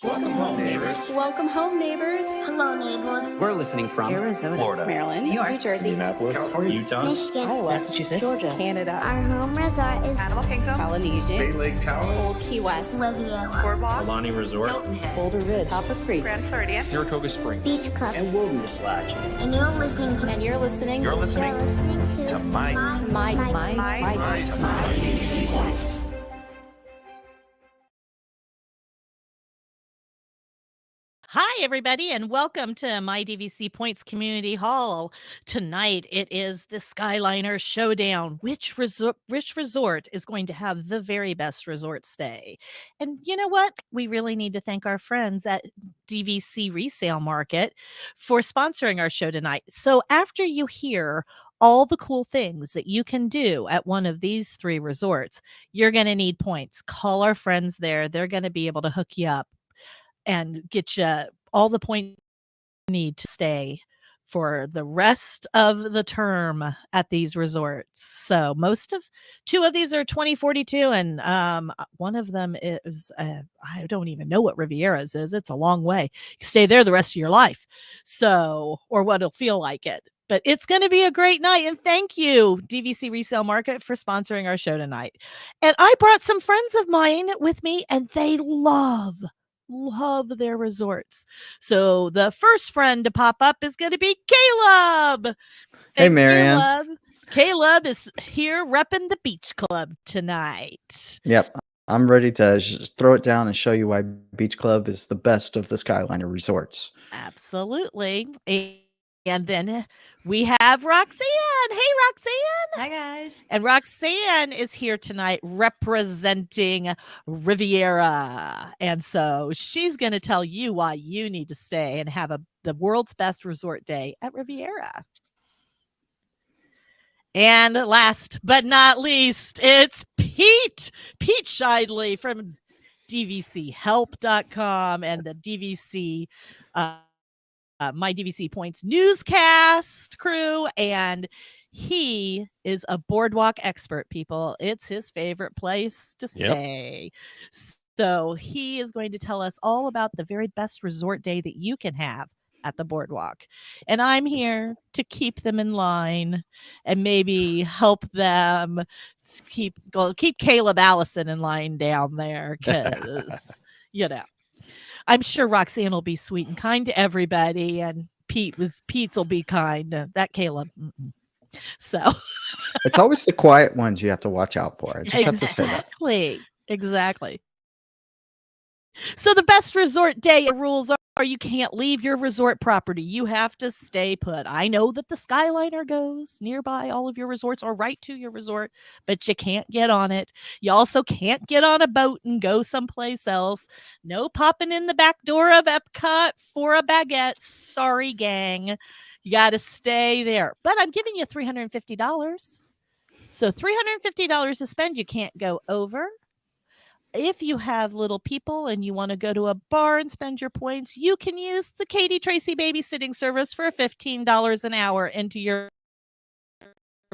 Welcome home, neighbors. Welcome home, neighbors. Hello, neighbors. We're listening from Arizona, Florida, Maryland, New York, New Jersey, Indianapolis, California, Utah, Michigan. Iowa, Massachusetts, Georgia, Canada, Our home resort is Animal Kingdom, Polynesian, Bay Lake Tower, Old Key West, Riviera, Boardwalk, Alani Resort, Hilton Head, Boulder Ridge, Copper Creek, Grand Floridian, Saratoga Springs, Beach Club. and Wilderness Lodge. And you're listening to and you're listening You're listening to my DVC Points. Hi, everybody, and welcome to My DVC Points Community Hall. Tonight, it is the Skyliner Showdown. Which resort is going to have the very best resort stay? And you know what? We really need to thank our friends at DVC Resale Market for sponsoring our show tonight. So after you hear all the cool things that you can do at one of these three resorts, you're going to need points. Call our friends there. They're going to be able to hook you up and get you all the points you need to stay for the rest of the term at these resorts. So two of these are 2042, and one of them is I don't even know what Riviera's is. It's a long way. You stay there the rest of your life, or what it'll feel like it. But it's going to be a great night. And thank you, DVC Resale Market, for sponsoring our show tonight. And I brought some friends of mine with me, and they love their resorts. So the first friend to pop up is going to be Caleb. Hey, Marianne. Caleb is here repping the beach club tonight. Yep. I'm ready to just throw it down and show you why Beach Club is the best of the Skyliner resorts. Absolutely. And then we have Roxanne. Hey, Roxanne. Hi, guys. And Roxanne is here tonight representing Riviera. And so she's going to tell you why you need to stay and have the world's best resort day at Riviera. And last but not least, it's Pete Shidley from DVChelp.com and the DVC My DVC Points newscast crew, and he is a boardwalk expert, people. It's his favorite place to stay. So he is going to tell us all about the very best resort day that you can have at the boardwalk. And I'm here to keep them in line and maybe help them keep Caleb Allison in line down there, because I'm sure Roxanne will be sweet and kind to everybody, and Pete's will be kind. That Caleb. So it's always the quiet ones you have to watch out for. I just have to say that. Exactly. So the best resort day rules are you can't leave your resort property. You have to stay put. I know that the Skyliner goes nearby all of your resorts or right to your resort, but you can't get on it. You also can't get on a boat and go someplace else. No popping in the back door of Epcot for a baguette. Sorry, gang. You got to stay there. But I'm giving you $350. So $350 to spend. You can't go over. If you have little people and you want to go to a bar and spend your points, you can use the Katie Tracy babysitting service for $15 an hour into your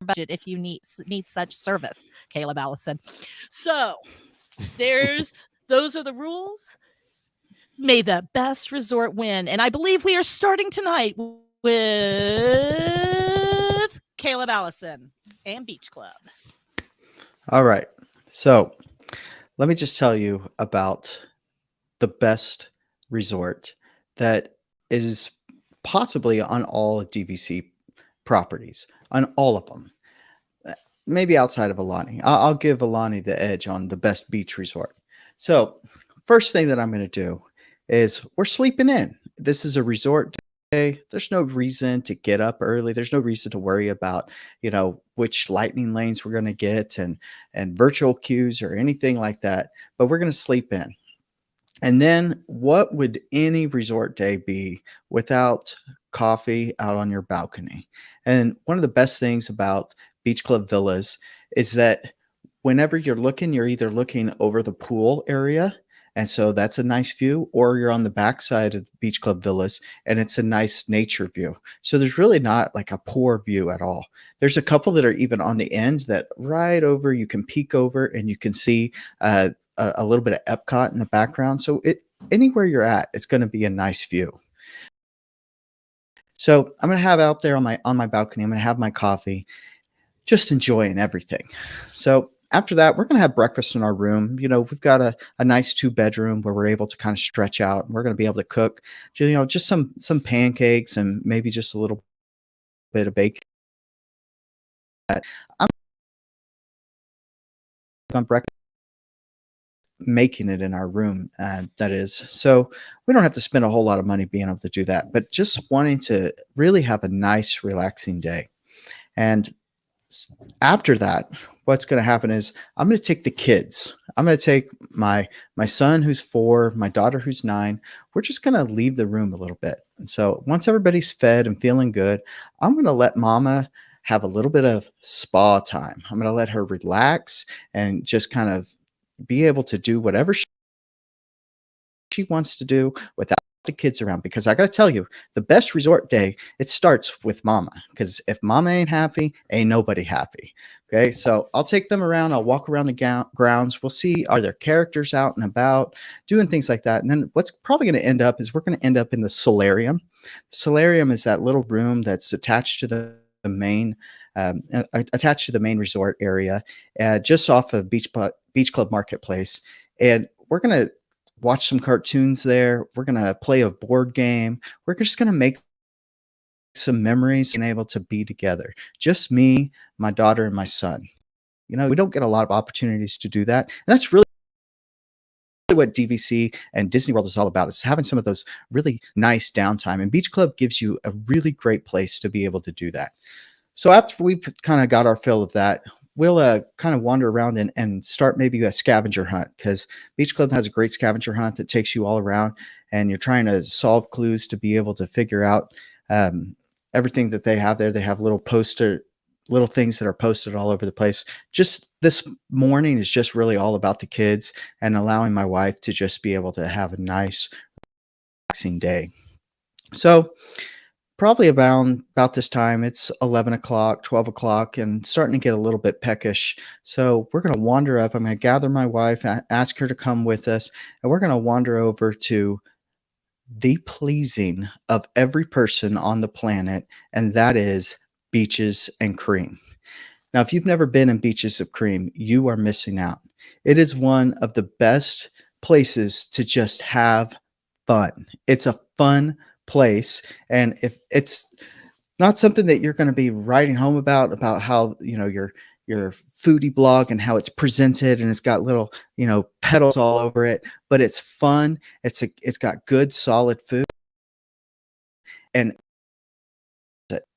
budget if you need such service, Caleb Allison. So those are the rules. May the best resort win. And I believe we are starting tonight with Caleb Allison and Beach Club. All right. So let me just tell you about the best resort that is possibly on all DVC properties, on all of them. Maybe outside of Alani. I'll give Alani the edge on the best beach resort. So first thing that I'm going to do is we're sleeping in. This is a resort day. There's no reason to get up early. There's no reason to worry about, which lightning lanes we're going to get and virtual queues or anything like that. But we're going to sleep in. And then what would any resort day be without coffee out on your balcony? And one of the best things about Beach Club Villas is that whenever you're either looking over the pool area, and so that's a nice view, or you're on the backside of the Beach Club Villas and it's a nice nature view. So there's really not like a poor view at all. There's a couple that are even on the end that right over, you can peek over and you can see a little bit of Epcot in the background. So anywhere you're at, it's going to be a nice view. So I'm going to have out there on my balcony, I'm going to have my coffee, just enjoying everything. So after that, we're going to have breakfast in our room. We've got a nice 2 bedroom where we're able to kind of stretch out, and we're going to be able to cook, just some pancakes and maybe just a little bit of bacon. I'm on breakfast making it in our room, that is. So we don't have to spend a whole lot of money being able to do that, but just wanting to really have a nice, relaxing day. And after that, what's going to happen is I'm going to take the kids. I'm going to take my son who's 4, my daughter who's 9. We're just going to leave the room a little bit. And so once everybody's fed and feeling good, I'm going to let mama have a little bit of spa time. I'm going to let her relax and just kind of be able to do whatever she wants to do without the kids around, because I got to tell you, the best resort day, it starts with mama, because if mama ain't happy, ain't nobody happy. Okay, so I'll take them around. I'll walk around the grounds. We'll see, are there characters out and about doing things like that. And then what's probably going to end up is we're going to end up in the solarium. The solarium is that little room that's attached to the main attached to the main resort area, just off of Beach Club Marketplace. And we're going to watch some cartoons there. We're going to play a board game. We're just going to make some memories and able to be together. Just me, my daughter, and my son. We don't get a lot of opportunities to do that. And that's really what DVC and Disney World is all about, is having some of those really nice downtime. And Beach Club gives you a really great place to be able to do that. So after we've kind of got our fill of that, we'll kind of wander around and start maybe a scavenger hunt, because Beach Club has a great scavenger hunt that takes you all around, and you're trying to solve clues to be able to figure out everything that they have there. They have little things that are posted all over the place. Just this morning is just really all about the kids and allowing my wife to just be able to have a nice, relaxing day. So probably about this time, it's 11 o'clock, 12 o'clock, and starting to get a little bit peckish. So we're going to wander up. I'm going to gather my wife, ask her to come with us, and we're going to wander over to the pleasing of every person on the planet, and that is Beaches and Cream. Now, if you've never been in Beaches of Cream, you are missing out. It is one of the best places to just have fun. It's a fun place, and if it's not something that you're going to be writing home about how your foodie blog and how it's presented and it's got little petals all over it, but it's fun. It's got good solid food, and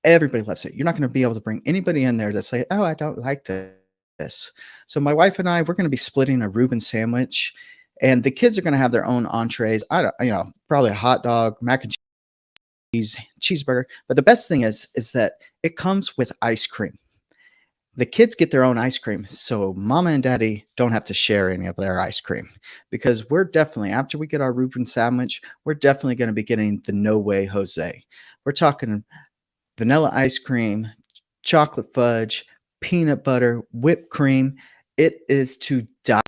everybody loves it. You're not going to be able to bring anybody in there that say, oh, I don't like this. So my wife and I, we're going to be splitting a Reuben sandwich, and the kids are going to have their own entrees. Probably a hot dog, mac and cheeseburger. But the best thing is that it comes with ice cream. The kids get their own ice cream, so mama and daddy don't have to share any of their ice cream, because we're definitely, after we get our Reuben sandwich, we're definitely going to be getting the No Way Jose. We're talking vanilla ice cream, chocolate fudge, peanut butter, whipped cream. It is to die.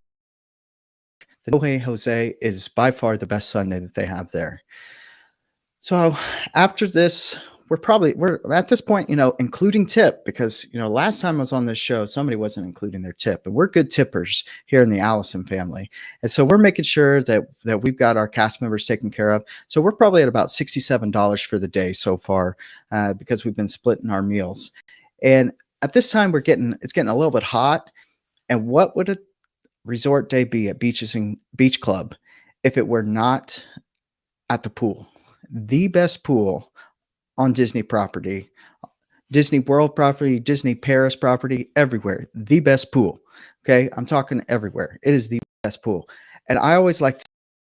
The No Way Jose is by far the best sundae that they have there. So after this, we're at this point, including tip, because, last time I was on this show, somebody wasn't including their tip, and we're good tippers here in the Allison family. And so we're making sure that we've got our cast members taken care of. So we're probably at about $67 for the day so far, because we've been splitting our meals. And at this time, it's getting a little bit hot. And what would a resort day be at Beaches and Beach Club if it were not at the pool? The best pool on Disney property, Disney World property, Disney Paris property, everywhere. The best pool. Okay. I'm talking everywhere. It is the best pool. And I always like to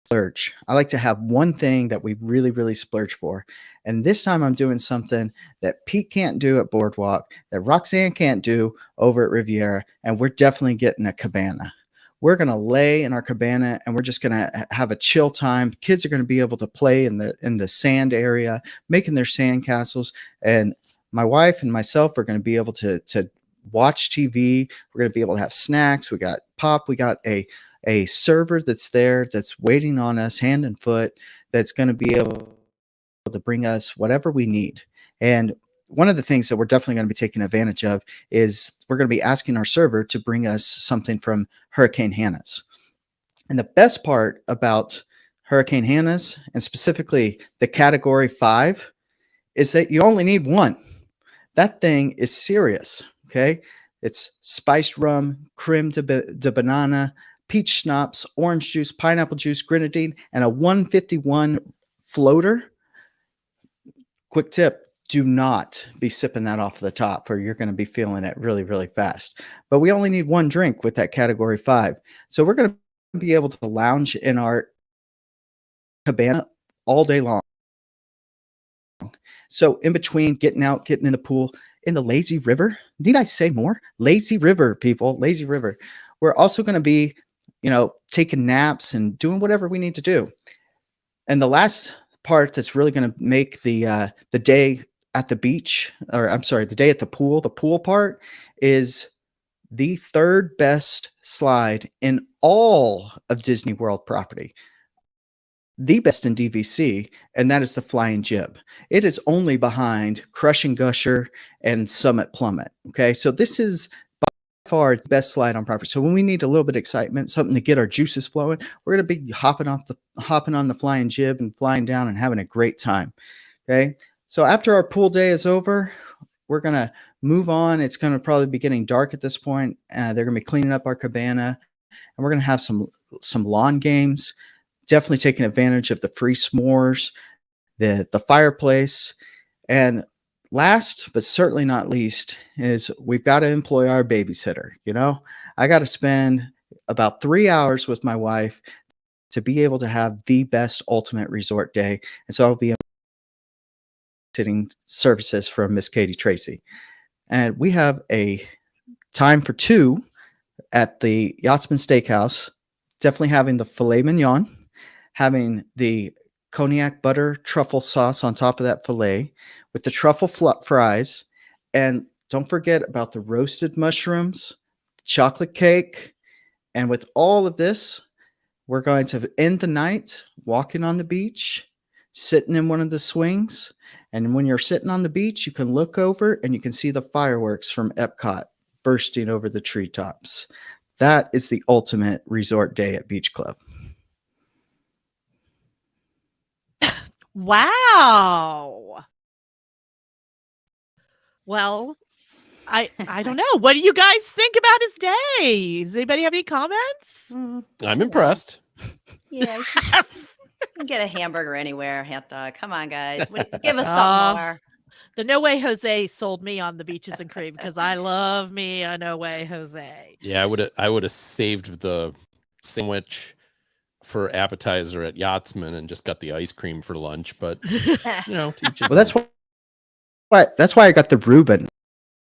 splurge. I like to have one thing that we really, really splurge for. And this time I'm doing something that Pete can't do at Boardwalk, that Roxanne can't do over at Riviera. And we're definitely getting a cabana. We're going to lay in our cabana, and we're just going to have a chill time. Kids are going to be able to play in the sand area, making their sand castles. And my wife and myself are going to be able to watch TV. We're going to be able to have snacks. We got pop. We got a a server that's there that's waiting on us hand and foot, that's going to be able to bring us whatever we need. And one of the things that we're definitely going to be taking advantage of is we're going to be asking our server to bring us something from Hurricane Hannah's. And the best part about Hurricane Hannah's, and specifically the Category 5, is that you only need one. That thing is serious, okay? It's spiced rum, creme de banana, peach schnapps, orange juice, pineapple juice, grenadine, and a 151 floater. Quick tip, do not be sipping that off the top or you're going to be feeling it really, really fast. But we only need one drink with that Category 5. So we're going to be able to lounge in our cabana all day long. So in between getting out, getting in the pool, in the lazy river, need I say more? Lazy river, people, lazy river. We're also going to be, taking naps and doing whatever we need to do. And the last part that's really going to make the day at the beach, or I'm sorry, the day at the pool part, is the third best slide in all of Disney World property. The best in DVC, and that is the Flying Jib. It is only behind Crush and Gusher and Summit Plummet. Okay, so this is by far the best slide on property. So when we need a little bit of excitement, something to get our juices flowing, we're going to be hopping on the Flying Jib and flying down and having a great time. Okay, so after our pool day is over, we're going to move on. It's going to probably be getting dark at this point. They're going to be cleaning up our cabana, and we're going to have some lawn games. Definitely taking advantage of the free s'mores, the fireplace. And last, but certainly not least, is we've got to employ our babysitter. I got to spend about 3 hours with my wife to be able to have the best ultimate resort day. And so I'll be sitting services from Miss Katie Tracy. And we have a time for 2 at the Yachtsman Steakhouse, definitely having the filet mignon, having the cognac butter truffle sauce on top of that filet with the truffle fries. And don't forget about the roasted mushrooms, chocolate cake. And with all of this, we're going to end the night walking on the beach, sitting in one of the swings. And when you're sitting on the beach, you can look over and you can see the fireworks from Epcot bursting over the treetops. That is the ultimate resort day at Beach Club. Wow. Well, I don't know. What do you guys think about his day? Does anybody have any comments? I'm impressed. Yeah. You can get a hamburger anywhere, hot dog. Come on, guys. Give us something more. The No Way Jose sold me on the beaches and cream because I love me a No Way Jose. Yeah, I would have saved the sandwich for appetizer at Yachtsman and just got the ice cream for lunch. But well, that's why I got the Reuben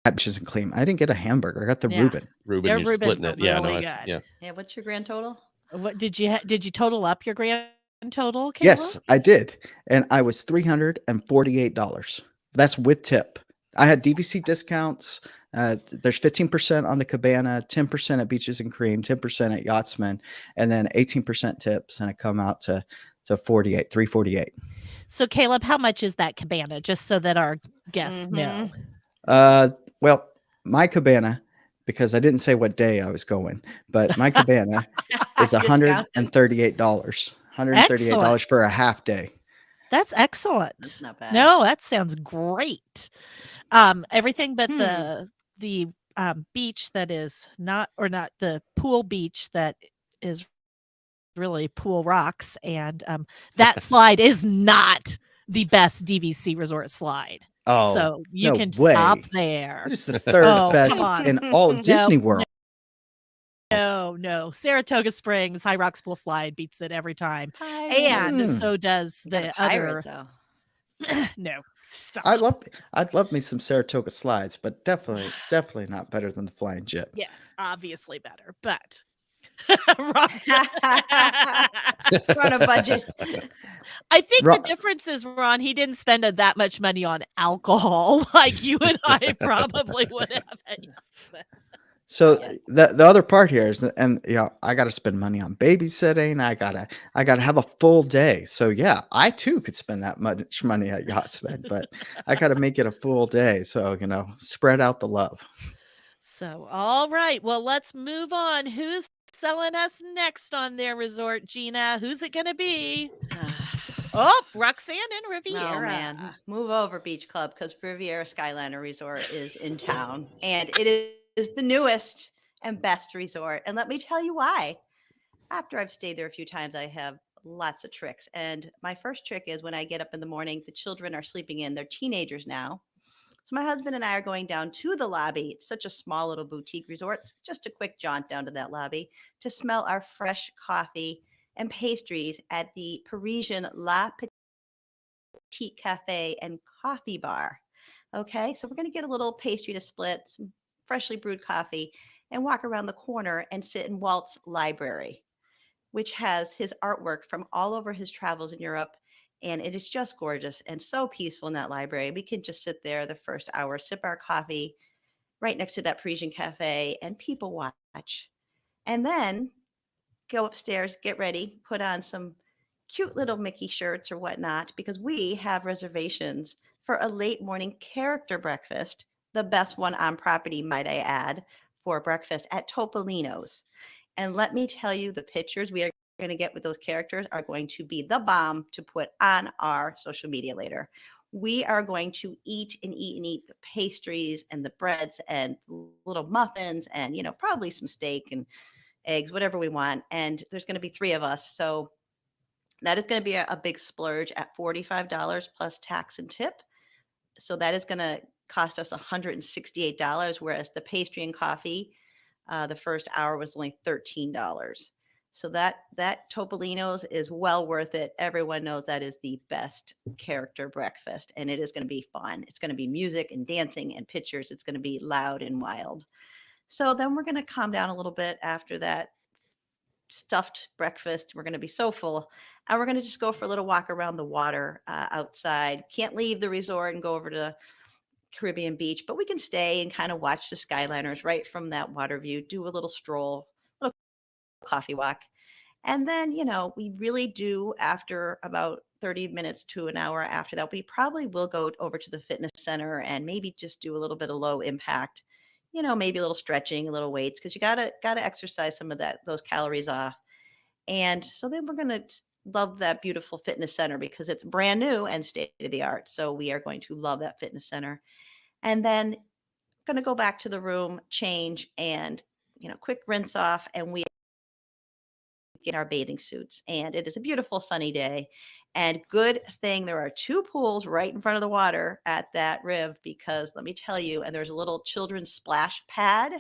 at Beaches and Cream. I didn't get a hamburger. I got the Reuben. Reuben, you're splitting it. Yeah, really yeah. Yeah. What's your grand total? What did you total up your grand total, Kayla? Yes, I did, and I was $348. That's with tip. I had DVC discounts. There's 15% on the cabana, 10% at Beaches and Cream, 10% at Yachtsman, and then 18% tips, and I come out to $348. So Caleb, how much is that cabana? Just so that our guests know. Well, my cabana, because I didn't say what day I was going, but my cabana is $138. $138 for a half day. That's excellent. That's not bad. No, that sounds great. Everything but the beach that is not the pool beach that is really pool rocks, and that slide is not the best DVC resort slide. Oh, so you no can way. stop there. It is the third best in all of Disney World. No. Saratoga Springs High Rocks Pool Slide beats it every time. Pirate. And so does the pirate, other. though. No, stop. I'd love me some Saratoga slides, but definitely not better than the Flying Jib. Yes, obviously better, but We're on a budget. I think the difference is, Ron, he didn't spend that much money on alcohol like you and I probably would have. So Yeah. the other part here is that, and I got to spend money on babysitting. I gotta have a full day. So yeah, I too could spend that much money at Yachtsman, but I got to make it a full day. So spread out the love. So, all right. Well, let's move on. Who's selling us next on their resort, Gina? Who's it going to be? Oh, Roxanne and Oh Riviera. man, move over Beach Club because Riviera Skyliner Resort is in town and it is the newest and best resort. And let me tell you why. After I've stayed there a few times, I have lots of tricks. And my first trick is when I get up in the morning, the children are sleeping in. They're teenagers now. So my husband and I are going down to the lobby. It's such a small little boutique resort. Just a quick jaunt down to that lobby to smell our fresh coffee and pastries at the Parisian La Petite Cafe and Coffee Bar. Okay, so we're going to get a little pastry to split, some freshly brewed coffee, and walk around the corner and sit in Walt's library, which has his artwork from all over his travels in Europe. And it is just gorgeous and so peaceful in that library. We can just sit there the first hour, sip our coffee right next to that Parisian cafe and people watch. And then go upstairs, get ready, put on some cute little Mickey shirts or whatnot, because we have reservations for a late morning character breakfast, the best one on property, might I add, for breakfast at Topolino's. And let me tell you, the pictures we are going to get with those characters are going to be the bomb to put on our social media later. We are going to eat and eat and eat the pastries and the breads and little muffins and, probably some steak and eggs, whatever we want. And there's going to be 3 of us. So that is going to be a big splurge at $45 plus tax and tip. So that is going to cost us $168, whereas the pastry and coffee, the first hour was only $13. So that Topolino's is well worth it. Everyone knows that is the best character breakfast, and it is going to be fun. It's going to be music and dancing and pictures. It's going to be loud and wild. So then we're going to calm down a little bit after that stuffed breakfast. We're going to be so full, and we're going to just go for a little walk around the water outside. Can't leave the resort and go over to Caribbean beach, but we can stay and kind of watch the Skyliners right from that water view, do a little stroll, little coffee walk. And then, we really do, after about 30 minutes to an hour after that, we probably will go over to the fitness center and maybe just do a little bit of low impact, maybe a little stretching, a little weights, because you gotta exercise some of those calories off. And so then we're gonna love that beautiful fitness center because it's brand new and state of the art. So we are going to love that fitness center. And then going to go back to the room, change, and quick rinse off, and we get our bathing suits. And it is a beautiful sunny day. And good thing there are 2 pools right in front of the water at that Riv, because let me tell you, and there's a little children's splash pad.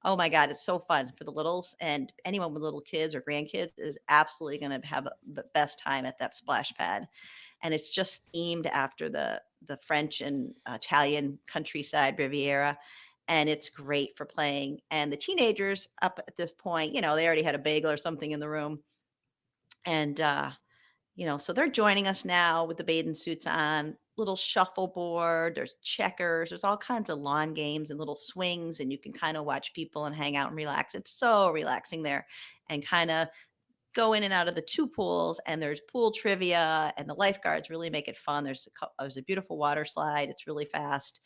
Oh my God, it's so fun for the littles, and anyone with little kids or grandkids is absolutely going to have the best time at that splash pad. And it's just themed after the French and Italian countryside Riviera, and it's great for playing. And the teenagers up at this point, they already had a bagel or something in the room, and so they're joining us now with the bathing suits on. Little shuffleboard, there's checkers, there's all kinds of lawn games and little swings, and you can kind of watch people and hang out and relax. It's so relaxing there, and kind of go in and out of the 2 pools, and there's pool trivia, and the lifeguards really make it fun. There's a beautiful water slide. It's really fast,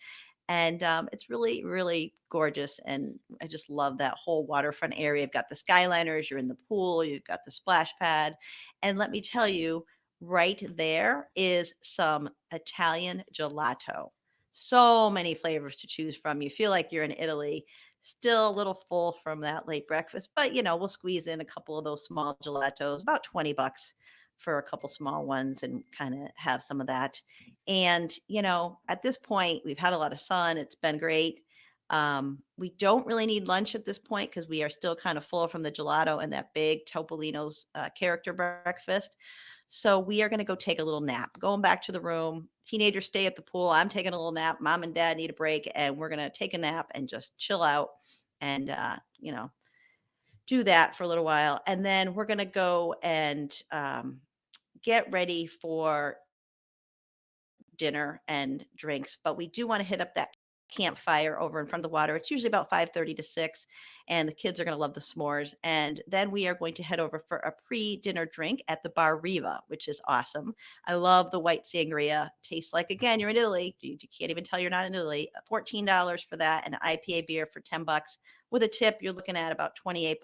and it's really, really gorgeous. And I just love that whole waterfront area. You've got the Skyliners, you're in the pool, you've got the splash pad. And let me tell you, right there is some Italian gelato. So many flavors to choose from. You feel like you're in Italy. Still a little full from that late breakfast, but we'll squeeze in a couple of those small gelatos, about $20 for a couple small ones, and kind of have some of that. And, at this point, we've had a lot of sun. It's been great. We don't really need lunch at this point because we are still kind of full from the gelato and that big Topolino's character breakfast. So we are going to go take a little nap, going back to the room. Teenagers stay at the pool. I'm taking a little nap. Mom and dad need a break, and we're going to take a nap and just chill out and, do that for a little while. And then we're going to go and get ready for dinner and drinks. But we do want to hit up that campfire over in front of the water. It's usually about 5:30 to 6, and the kids are going to love the s'mores. And then we are going to head over for a pre-dinner drink at the Bar Riva, which is awesome. I love the white sangria. Tastes like, again, you're in Italy. You can't even tell you're not in Italy. $14 for that, and an IPA beer for $10. With a tip, you're looking at about $28,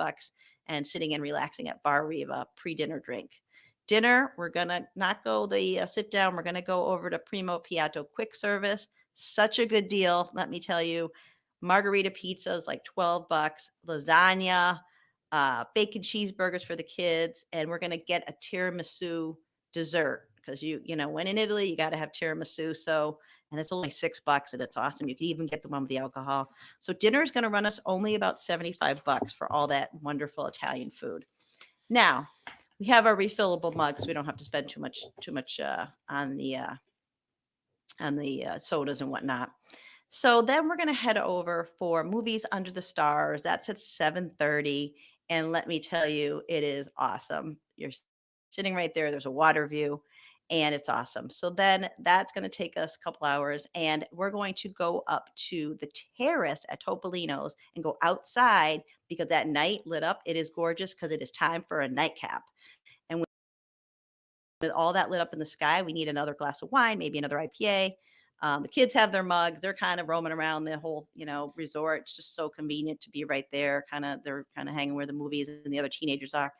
and sitting and relaxing at Bar Riva, pre-dinner drink. Dinner, we're going to not go the sit down. We're going to go over to Primo Piatto quick service. Such a good deal, let me tell you. Margarita pizza is like $12, lasagna, bacon cheeseburgers for the kids, and we're going to get a tiramisu dessert because you know, when in Italy, you got to have tiramisu. So, and it's only $6, and it's awesome. You can even get the one with the alcohol. So dinner is going to run us only about $75 for all that wonderful Italian food. Now, we have our refillable mugs. We don't have to spend too much on the sodas and whatnot. So then we're going to head over for Movies Under the Stars. That's at 7:30, and let me tell you, it is awesome. You're sitting right there. There's a water view, and it's awesome. So then that's going to take us a couple hours, and we're going to go up to the terrace at Topolino's and go outside because that night lit up. It is gorgeous because it is time for a nightcap. And with all that lit up in the sky, we need another glass of wine, maybe another IPA. The kids have their mugs. They're kind of roaming around the whole, resort. It's just so convenient to be right there. They're kind of hanging where the movies and the other teenagers are.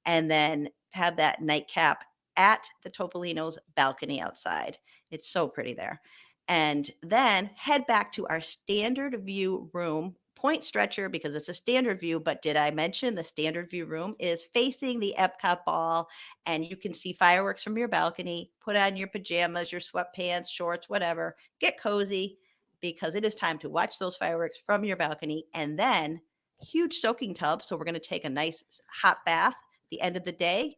And then have that nightcap at the Topolino's balcony outside. It's so pretty there. And then head back to our standard view room, point stretcher, because it's a standard view. But did I mention the standard view room is facing the Epcot ball, and you can see fireworks from your balcony? Put on your pajamas, your sweatpants, shorts, whatever. Get cozy because it is time to watch those fireworks from your balcony. And then huge soaking tub. So we're going to take a nice hot bath at the end of the day,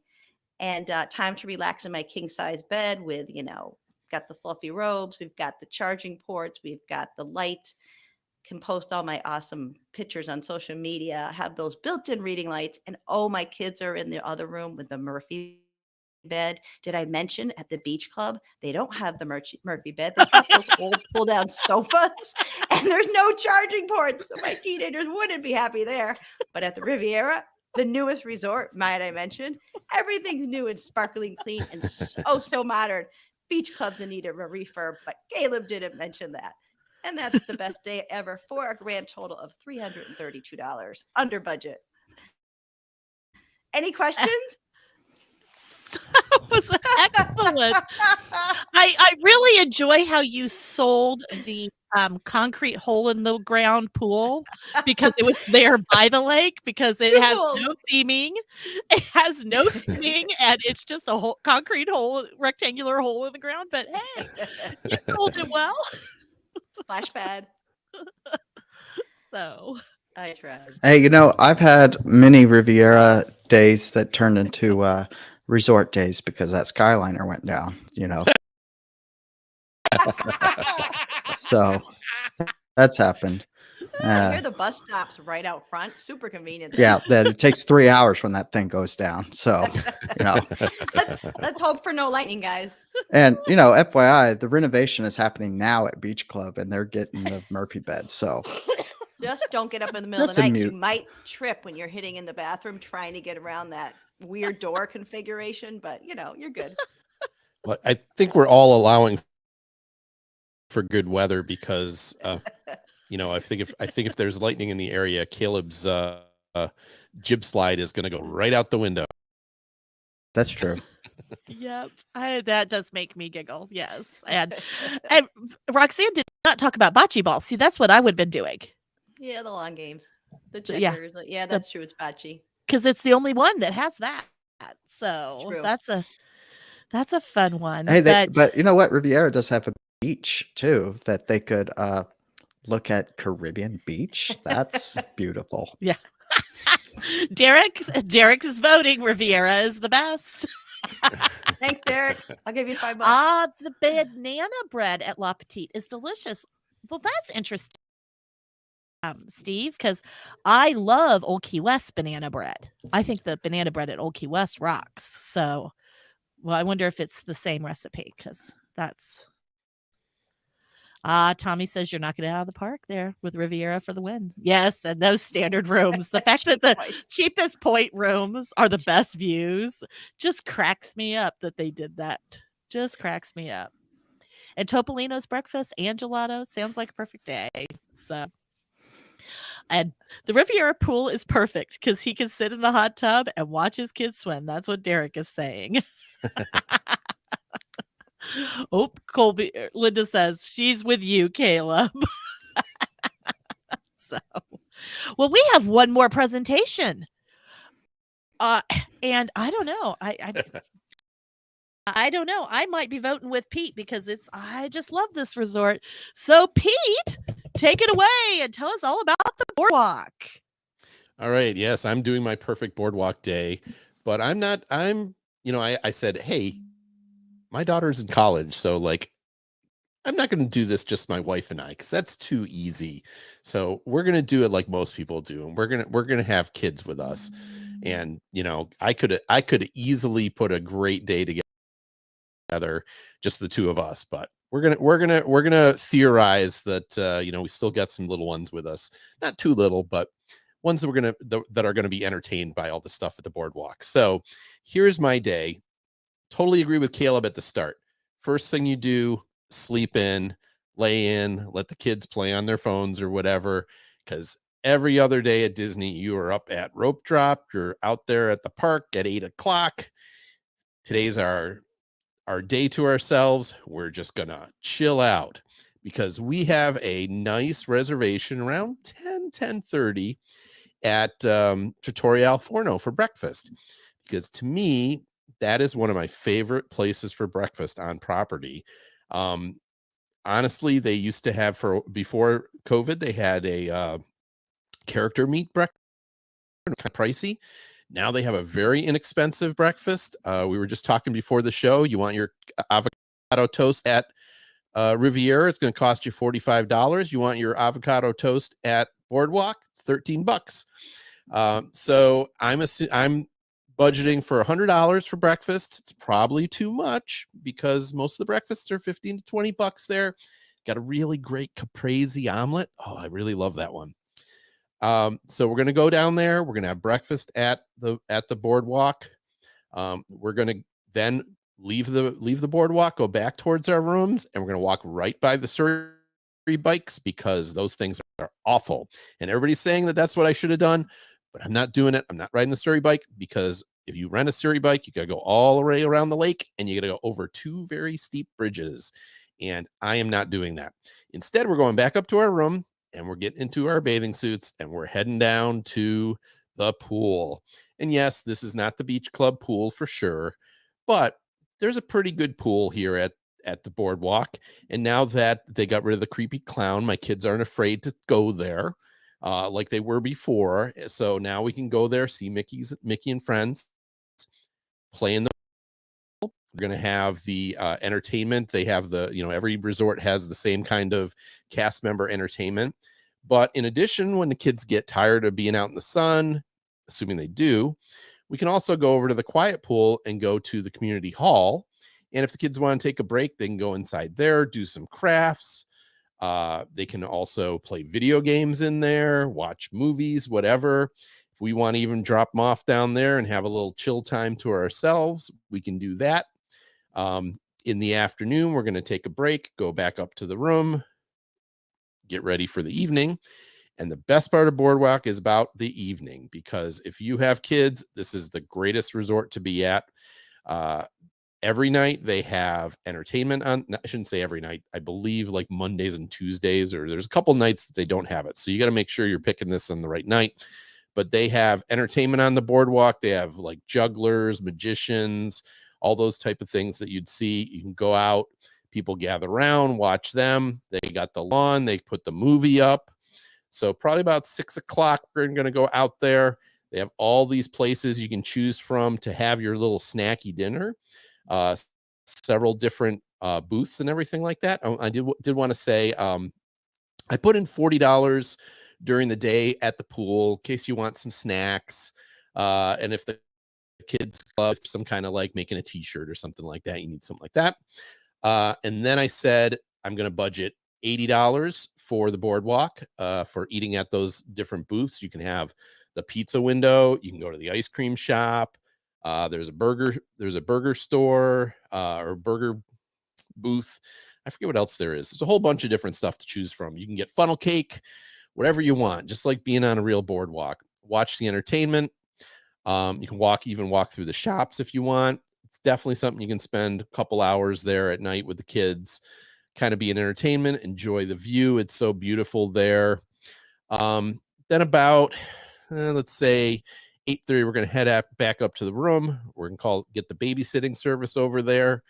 and time to relax in my king size bed with, got the fluffy robes. We've got the charging ports. We've got the lights. Can post all my awesome pictures on social media, have those built-in reading lights. And oh, my kids are in the other room with the Murphy bed. Did I mention at the beach club, they don't have the Murphy bed. They have those old pull-down sofas, and there's no charging ports. So my teenagers wouldn't be happy there. But at the Riviera, the newest resort, might I mention, everything's new and sparkling clean and so modern. Beach clubs in need of a refurb, but Caleb didn't mention that. And that's the best day ever for a grand total of $332 under budget. Any questions? That was excellent. I really enjoy how you sold the concrete hole in the ground pool because it was there by the lake, because it has no theming. It has no theming, and it's just a concrete hole, rectangular hole in the ground. But hey, you sold it well. Splash pad. So I tried. Hey, I've had many Riviera days that turned into resort days because that Skyliner went down, So that's happened. Here the bus stops right out front. Super convenient. Yeah, that it takes 3 hours when that thing goes down. So, Let's hope for no lightning, guys. And FYI, the renovation is happening now at Beach Club, and they're getting the Murphy bed. So just don't get up in the middle of the night. You might trip when you're hitting in the bathroom trying to get around that weird door configuration, but you're good. Well, I think we're all allowing for good weather because I think if there's lightning in the area, Caleb's jib slide is going to go right out the window. That's true. Yep, that does make me giggle. Yes, and Roxanne did not talk about bocce ball. See, that's what I would have been doing. Yeah, the long games, the checkers. Yeah, that's true. It's bocce because it's the only one that has that. So true. that's a fun one. Hey, but you know what? Riviera does have a beach too that they could look at. Caribbean beach. That's beautiful. Yeah. Derek is voting. Riviera is the best. Thanks, Derek. I'll give you $5. The banana bread at La Petite is delicious. Well, that's interesting, Steve, because I love Old Key West banana bread. I think the banana bread at Old Key West rocks. So, I wonder if it's the same recipe because that's. Tommy says you're knocking it out of the park there with Riviera for the win. Yes, and those standard rooms. The fact that the cheapest point rooms are the best views just cracks me up that they did that. Just cracks me up. And Topolino's breakfast and gelato sounds like a perfect day. So, and the Riviera pool is perfect because he can sit in the hot tub and watch his kids swim. That's what Derek is saying. Oh, Colby, Linda says she's with you, Caleb. So, well, we have one more presentation. And I don't know. I don't know. I might be voting with Pete because I just love this resort. So, Pete, take it away and tell us all about the boardwalk. All right. Yes, I'm doing my perfect boardwalk day, but I said, hey, my daughter's in college, so like, I'm not going to do this just my wife and I, because that's too easy. So we're going to do it like most people do, and we're gonna have kids with us. And I could easily put a great day together, just the two of us. But we're gonna theorize that we still got some little ones with us, not too little, but ones that are gonna be entertained by all the stuff at the boardwalk. So here's my day. Totally agree with Caleb at the start. First thing you do, sleep in, lay in, let the kids play on their phones or whatever, because every other day at Disney, you are up at rope drop. You're out there at the park at 8 o'clock. Today's our day to ourselves. We're just gonna chill out because we have a nice reservation around 10:30 at Trattoria Al Forno for breakfast. Because to me, that is one of my favorite places for breakfast on property. Honestly, they used to have, before COVID, they had a character meat breakfast, kind of pricey. Now they have a very inexpensive breakfast. We were just talking before the show. You want your avocado toast at Riviera, it's going to cost you $45. You want your avocado toast at Boardwalk, it's $13. So I'm budgeting for $100 for breakfast. It's probably too much because most of the breakfasts are $15 to $20 there. Got a really great caprese omelet. Oh, I really love that one. So we're going to go down there. We're going to have breakfast at the boardwalk. We're going to then leave the boardwalk, go back towards our rooms, and we're going to walk right by the Surrey bikes because those things are awful. And everybody's saying that that's what I should have done, but I'm not doing it. I'm not riding the Surrey bike because if you rent a Surrey bike, you got to go all the way around the lake and you got to go over 2 very steep bridges. And I am not doing that. Instead, we're going back up to our room and we're getting into our bathing suits and we're heading down to the pool. And yes, this is not the beach club pool for sure, but there's a pretty good pool here at the boardwalk. And now that they got rid of the creepy clown, my kids aren't afraid to go there like they were before. So now we can go there, see Mickey and friends, play in the pool. We're going to have the entertainment. They have every resort has the same kind of cast member entertainment. But in addition, when the kids get tired of being out in the sun, assuming they do, we can also go over to the quiet pool and go to the community hall. And if the kids want to take a break, they can go inside there, do some crafts. They can also play video games in there, watch movies, whatever. If we want to even drop them off down there and have a little chill time to ourselves, we can do that. In the afternoon, we're going to take a break, go back up to the room, get ready for the evening. And the best part of Boardwalk is about the evening, because if you have kids, this is the greatest resort to be at. Every night they have entertainment on. I shouldn't say every night. I believe like Mondays and Tuesdays, or there's a couple nights that they don't have it. So you got to make sure you're picking this on the right night. But they have entertainment on the boardwalk. They have like jugglers, magicians, all those type of things that you'd see. You can go out, people gather around, watch them. They got the lawn. They put the movie up. So probably about 6 o'clock, we're going to go out there. They have all these places you can choose from to have your little snacky dinner. Several different booths and everything like that. I did want to say I put in $40 during the day at the pool in case you want some snacks. And if the kids love some kind of like making a t-shirt or something like that, you need something like that. And then I said I'm going to budget $80 for the boardwalk for eating at those different booths. You can have the pizza window. You can go to the ice cream shop. There's a burger store or burger booth. I forget what else there is. There's a whole bunch of different stuff to choose from. You can get funnel cake, whatever you want, just like being on a real boardwalk. Watch the entertainment. You can walk through the shops if you want. It's definitely something you can spend a couple hours there at night with the kids, kind of be an entertainment, enjoy the view. It's so beautiful there. Then about, let's say 8:30, we're going to head back up to the room. We're going to get the babysitting service over there,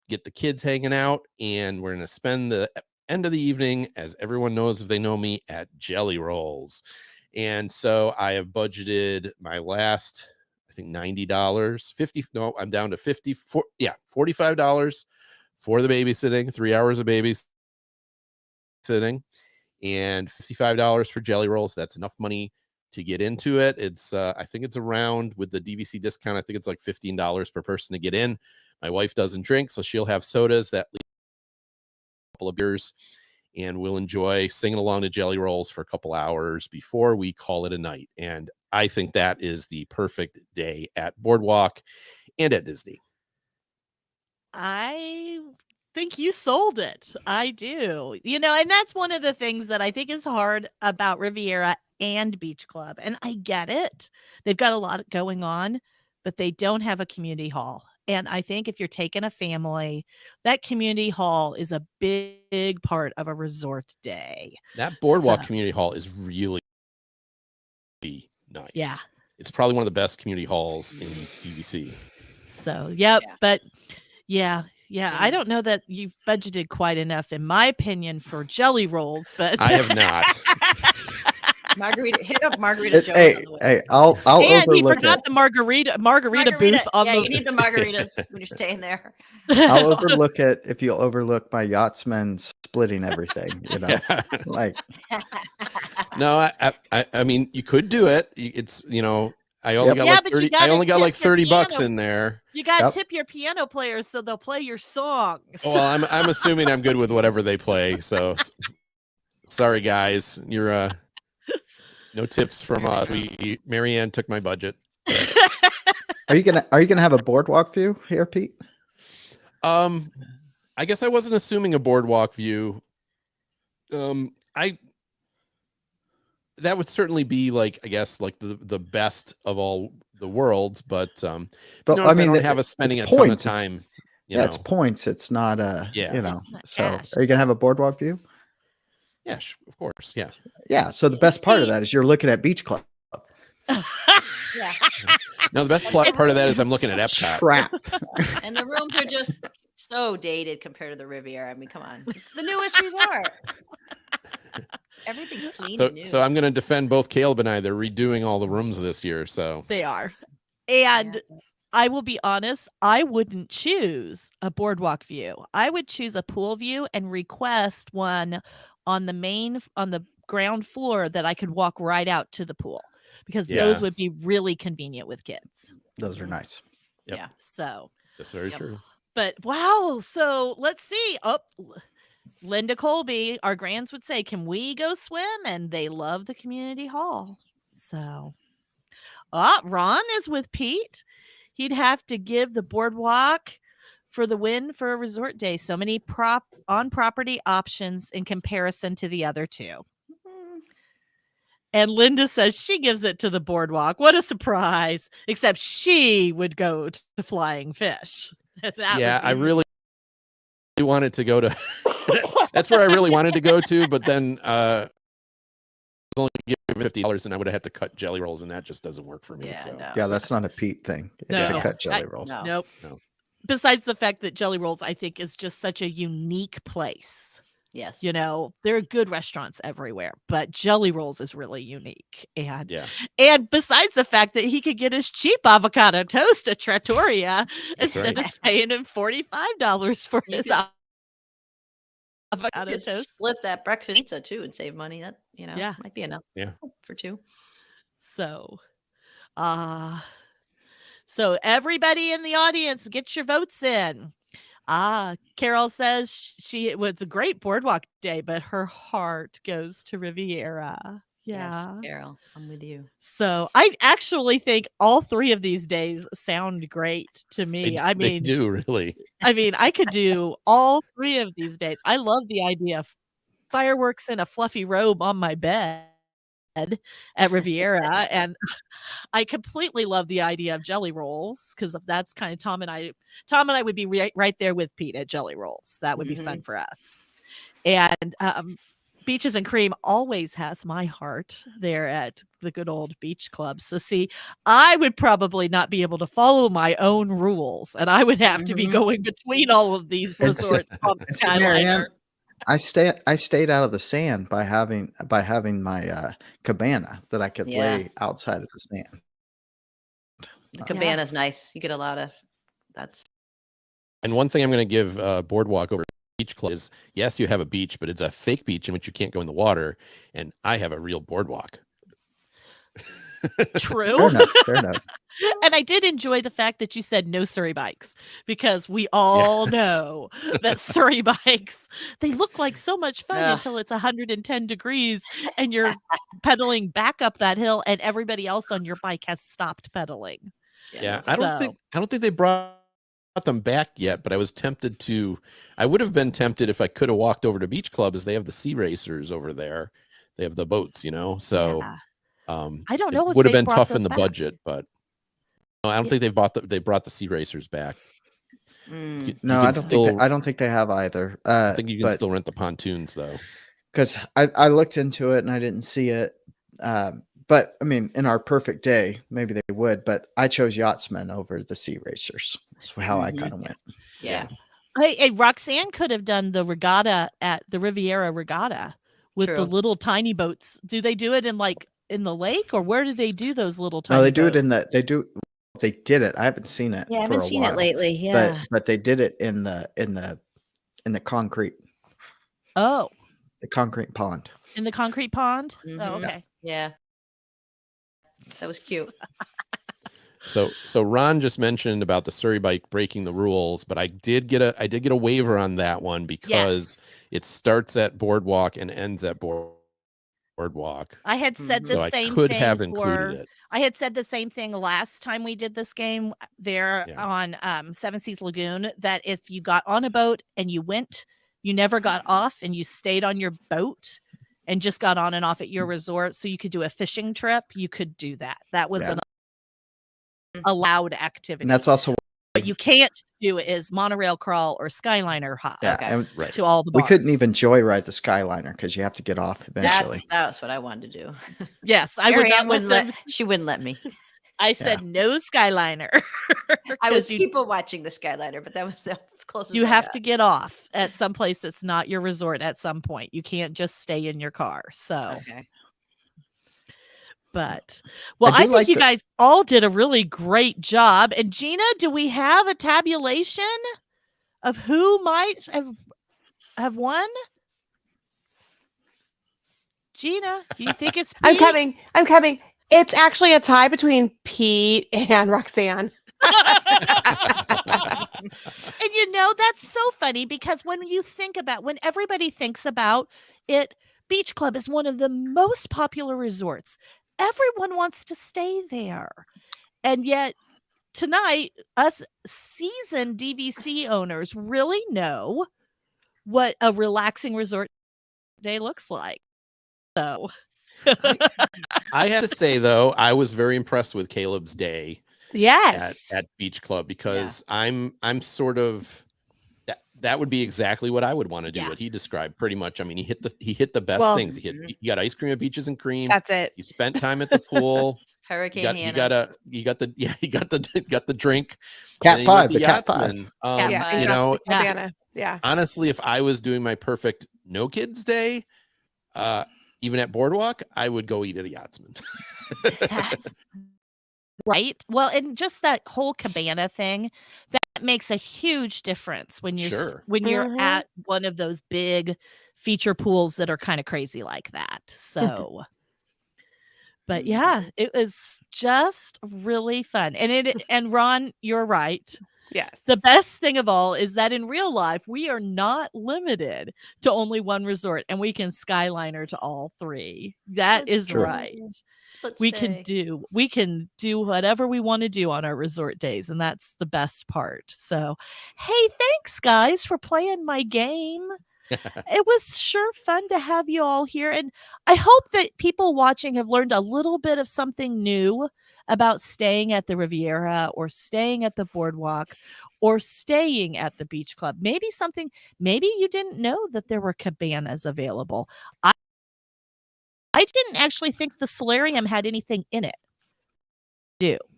get the kids hanging out, and we're going to spend the end of the evening, as everyone knows if they know me, at Jelly Rolls. And so I have budgeted my last, I think $90, I'm down to $45 for the babysitting, 3 hours of babysitting, and $55 for Jelly Rolls. That's enough money to get into it. It's I think it's around, with the DVC discount, I think it's like $15 per person to get in. My wife doesn't drink, so she'll have sodas, that leaves a couple of beers, and we'll enjoy singing along to Jelly Rolls for a couple hours before we call it a night. And I think that is the perfect day at Boardwalk and at Disney. I think you sold it. I do. And that's one of the things that I think is hard about Riviera and Beach Club. And I get it. They've got a lot going on, but they don't have a community hall. And I think if you're taking a family, that community hall is a big part of a resort day. That Boardwalk community hall is really nice. Yeah. It's probably one of the best community halls in DVC. So, yep. Yeah. But yeah. I don't know that you've budgeted quite enough, in my opinion, for Jelly Rolls, but I have not. Margarita, hit up Margarita Jones. Hey, I'll and overlook he forgot it. the margarita booth on yeah, the. you need the margaritas when you're staying there. I'll overlook it if you'll overlook my yachtsman splitting everything. Like. No, I mean, you could do it. It's I only got like 30. I only got like $30 in there. You got to tip your piano players so they'll play your songs. Well, I'm assuming I'm good with whatever they play. So sorry, guys, you're no tips from us. Marianne took my budget. Are you gonna have a boardwalk view here, Pete? I guess I wasn't assuming a boardwalk view. That would certainly be like, I guess, like the best of all the worlds, but I mean, I don't have us spending a ton of time. It's points. It's not So, cash. are you gonna have a boardwalk view? Yeah, of course. Yeah. Yeah. So the best part of that is you're looking at Beach Club. Yeah. No, the best part of that is I'm looking at Epcot. Trap. And the rooms are just so dated compared to the Riviera. I mean, come on. It's the newest resort. Everything's clean and new. So I'm going to defend both Caleb and I. They're redoing all the rooms this year. So they are. And I will be honest, I wouldn't choose a boardwalk view. I would choose a pool view and request one on the ground floor that I could walk right out to the pool, because those would be really convenient with kids. Those are nice. Yep. Yeah. So that's very true. But wow. So let's see. Linda Colby, our grands would say, can we go swim? And they love the community hall. So Ron is with Pete. He'd have to give the boardwalk for the win for a resort day. So many on-property options in comparison to the other two. And Linda says she gives it to the boardwalk. What a surprise. Except she would go to Flying Fish. I really wanted to go to that's where I really wanted to go to, but then only give $50 and I would have had to cut Jelly Rolls, and that just doesn't work for me. Yeah, that's not a Pete thing. To cut Jelly Rolls. Nope. Besides the fact that Jelly Rolls, I think, is just such a unique place. Yes. There are good restaurants everywhere, but Jelly Rolls is really unique. And besides the fact that he could get his cheap avocado toast at Trattoria instead of paying him $45 for his avocado toast. Split that breakfast pizza too and save money. That might be enough. Yeah. For two. So everybody in the audience, get your votes in. Carol says it was a great boardwalk day, but her heart goes to Riviera. Yes, Yeah. Carol, I'm with you. So I actually think all 3 of these days sound great to me. They do really. I could do all 3 of these days. I love the idea of fireworks in a fluffy robe on my bed at Riviera, and I completely love the idea of jelly rolls because that's kind of Tom and I would be right there with Pete at jelly rolls. That would be fun for us. And Beaches and Cream always has my heart there at the good old beach club. So see, I would probably not be able to follow my own rules, and I would have to be going between all of these resorts on the See, Marianne, Skyliner. I stayed out of the sand by having my cabana that I could Yeah. lay outside of the sand. The cabana's nice. You get a lot of that's. And one thing I'm going to give Boardwalk over Beach Club is, yes, you have a beach, but it's a fake beach in which you can't go in the water. And I have a real boardwalk. True. Fair enough. And I did enjoy the fact that you said no Surrey bikes, because we all know that Surrey bikes, they look like so much fun Yeah. until it's 110 degrees and you're pedaling back up that hill and everybody else on your bike has stopped pedaling. Yeah, I don't think they brought them back yet, but I was tempted to. I would have been tempted if I could have walked over to Beach Club, as they have the sea racers over there. They have the boats, So Yeah. I don't know it if would have they been brought tough in those the back. budget, but I don't think they brought the sea racers back. You No, can I don't think they have either. I think you can but still rent the pontoons though. because I looked into it and I didn't see it. But I mean, in our perfect day, maybe they would. But I chose Yachtsmen over the Sea Racers. That's how I kind of went. Yeah. Hey, Roxanne could have done the regatta at the Riviera Regatta with the True. little tiny boats. Do they do it in the lake, or where do they do those little tiny No, they do it boats? they did it. I haven't seen it. Yeah, I for haven't a seen while, it lately. Yeah. But they did it in the concrete, Oh, the concrete pond. in the concrete pond? Oh, Mhm. okay. Yeah. That was cute. So Ron just mentioned about the Surrey bike breaking the rules, but I did get a waiver on that one because it starts at Boardwalk and ends at Boardwalk. I had said the So I same could thing have included it. I had said the same thing last time we did this game there on Seven Seas Lagoon, that if you got on a boat and you never got off and you stayed on your boat and just got on and off at your resort, so you could do a fishing trip, you could do that. That was an allowed activity. And that's also what you can't do is monorail crawl or Skyliner hop and to all the we bars. couldn't even joyride the Skyliner because you have to get off eventually. That's what I wanted to do. Yes, I would not Marianne let them. she wouldn't let me. I said no Skyliner. I was 'Cause people watching the Skyliner, but that was the closest. you I have got. to get off at some place that's not your resort at some point. You can't just stay in your car. So, Okay. but well, I think like you guys all did a really great job. And Gina, do we have a tabulation of who might have won? Gina, do you think it's I'm Pete? coming. It's actually a tie between Pete and Roxanne. And that's so funny because when everybody thinks about it, Beach Club is one of the most popular resorts. Everyone wants to stay there. And yet tonight, us seasoned DVC owners really know what a relaxing resort day looks like. So I have to say though, I was very impressed with Caleb's day Yes. at Beach Club, because I'm sort of that would be exactly what I would want to do. What he described pretty much. I mean, he hit the best things. He got ice cream at Beaches and Cream. That's it. He spent time at the pool. Hurricane he Hannah. got the drink. Cat And then he went five, to the cat Yachtsman. five. You know, Cabana. Yeah. honestly, if I was doing my perfect no kids day, even at Boardwalk, I would go eat at a Yachtsman. right. Well, and just that whole cabana thing, that makes a huge difference when you're at one of those big feature pools that are kind of crazy like that. So but yeah, it was just really fun. And Ron, you're right. Yes. The best thing of all is that in real life, we are not limited to only one resort, and we can Skyliner to all three. That That's is true. right. Split We stay. can do whatever we want to do on our resort days, and that's the best part. So, hey, thanks guys for playing my game. It was sure fun to have you all here, and I hope that people watching have learned a little bit of something new about staying at the Riviera or staying at the Boardwalk or staying at the beach club. Maybe you didn't know that there were cabanas available. I didn't actually think the solarium had anything in it.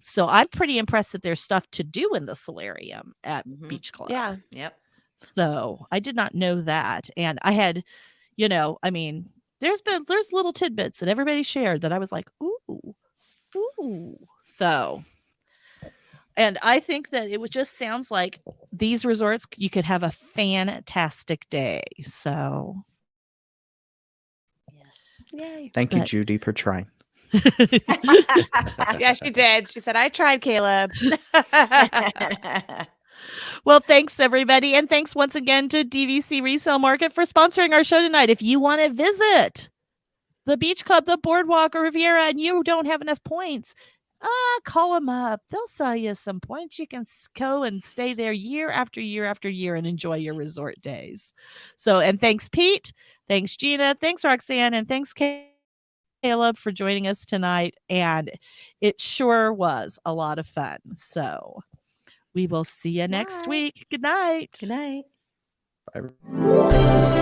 So I'm pretty impressed that there's stuff to do in the solarium at Mhm. beach club. Yeah. Yep. So I did not know that. And I had, I mean, there's little tidbits that everybody shared that I was like, ooh. So, and I think that it just sounds like these resorts, you could have a fantastic day. So, Yes. Yay. Thank you, But- Judy, for trying. Yeah, she did. She said, I tried, Caleb. Well, thanks everybody. And thanks once again to DVC Resale Market for sponsoring our show tonight. If you want to visit the beach club, the Boardwalk or Riviera, and you don't have enough points, call them up. They'll sell you some points. You can go and stay there year after year after year and enjoy your resort days. So, and thanks, Pete. Thanks, Gina. Thanks, Roxanne. And thanks, Caleb, for joining us tonight. And it sure was a lot of fun. So we will see you next Night. week. Good night. Good night. Bye.